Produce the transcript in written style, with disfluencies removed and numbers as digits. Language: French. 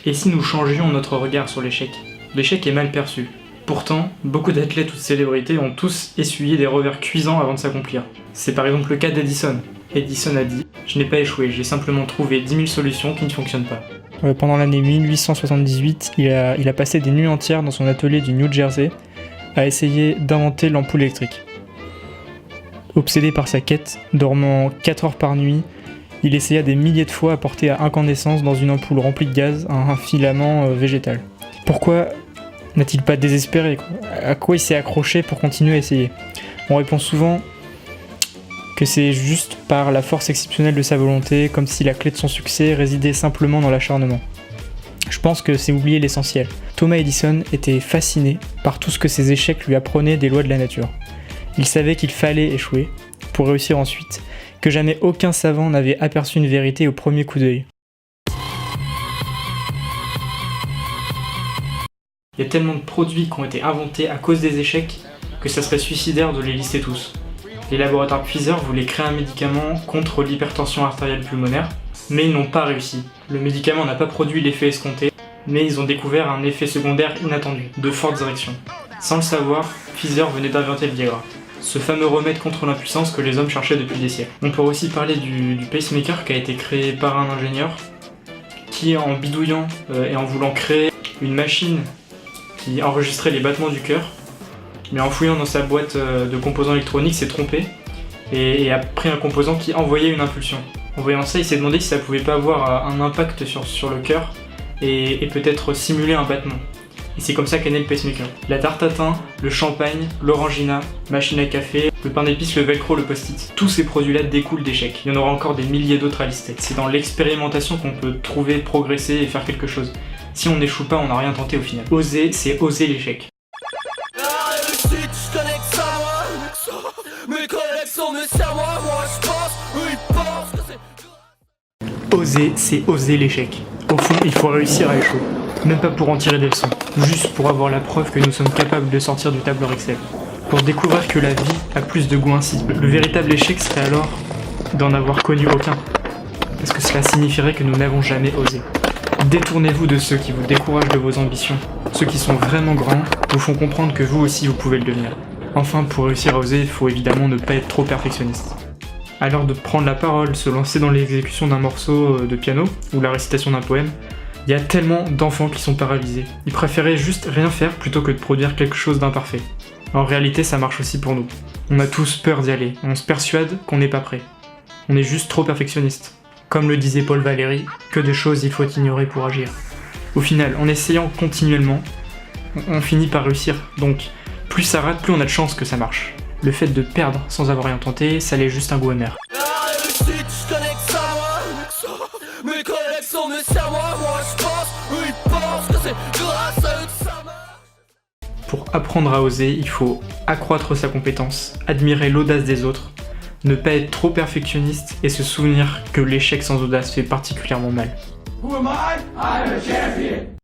Et si nous changions notre regard sur l'échec? L'échec est mal perçu. Pourtant, beaucoup d'athlètes ou de célébrités ont tous essuyé des revers cuisants avant de s'accomplir. C'est par exemple le cas d'Edison. Edison a dit « Je n'ai pas échoué, j'ai simplement trouvé 10 000 solutions qui ne fonctionnent pas ». Pendant l'année 1878, il a passé des nuits entières dans son atelier du New Jersey à essayer d'inventer l'ampoule électrique. Obsédé par sa quête, dormant 4 heures par nuit, il essaya des milliers de fois à porter à incandescence dans une ampoule remplie de gaz un filament végétal. Pourquoi n'a-t-il pas désespéré? À quoi il s'est accroché pour continuer à essayer? On répond souvent que c'est juste par la force exceptionnelle de sa volonté, comme si la clé de son succès résidait simplement dans l'acharnement. Je pense que c'est oublier l'essentiel. Thomas Edison était fasciné par tout ce que ses échecs lui apprenaient des lois de la nature. Il savait qu'il fallait échouer pour réussir ensuite, que jamais aucun savant n'avait aperçu une vérité au premier coup d'œil. Il y a tellement de produits qui ont été inventés à cause des échecs que ça serait suicidaire de les lister tous. Les laboratoires Pfizer voulaient créer un médicament contre l'hypertension artérielle pulmonaire, mais ils n'ont pas réussi. Le médicament n'a pas produit l'effet escompté, mais ils ont découvert un effet secondaire inattendu, de fortes érections. Sans le savoir, Pfizer venait d'inventer le Viagra, ce fameux remède contre l'impuissance que les hommes cherchaient depuis des siècles. On peut aussi parler du pacemaker qui a été créé par un ingénieur qui, en bidouillant et en voulant créer une machine qui enregistrait les battements du cœur, mais en fouillant dans sa boîte de composants électroniques, s'est trompé et a pris un composant qui envoyait une impulsion. En voyant ça, il s'est demandé si ça pouvait pas avoir un impact sur le cœur et peut-être simuler un battement. Et c'est comme ça qu'est né le pacemaker. La tarte à thym, le champagne, l'orangina, machine à café, le pain d'épices, le velcro, le post-it. Tous ces produits-là découlent d'échecs. Il y en aura encore des milliers d'autres à lister. C'est dans l'expérimentation qu'on peut trouver, progresser et faire quelque chose. Si on n'échoue pas, on n'a rien tenté au final. Oser, c'est oser l'échec. Oser, c'est oser l'échec. Au fond, il faut réussir à échouer. Même pas pour en tirer des leçons, juste pour avoir la preuve que nous sommes capables de sortir du tableur Excel. Pour découvrir que la vie a plus de goût ainsi. Le véritable échec serait alors d'en avoir connu aucun. Parce que cela signifierait que nous n'avons jamais osé. Détournez-vous de ceux qui vous découragent de vos ambitions. Ceux qui sont vraiment grands vous font comprendre que vous aussi vous pouvez le devenir. Enfin, pour réussir à oser, il faut évidemment ne pas être trop perfectionniste. À l'heure de prendre la parole, se lancer dans l'exécution d'un morceau de piano ou la récitation d'un poème, il y a tellement d'enfants qui sont paralysés. Ils préféraient juste rien faire plutôt que de produire quelque chose d'imparfait. En réalité, ça marche aussi pour nous. On a tous peur d'y aller, on se persuade qu'on n'est pas prêt. On est juste trop perfectionniste. Comme le disait Paul Valéry, que de choses il faut ignorer pour agir. Au final, en essayant continuellement, on finit par réussir. Donc, plus ça rate, plus on a de chance que ça marche. Le fait de perdre sans avoir rien tenté, ça l'est juste un goût amer. Pour apprendre à oser, il faut accroître sa compétence, admirer l'audace des autres, ne pas être trop perfectionniste et se souvenir que l'échec sans audace fait particulièrement mal. Who am I? I'm a champion.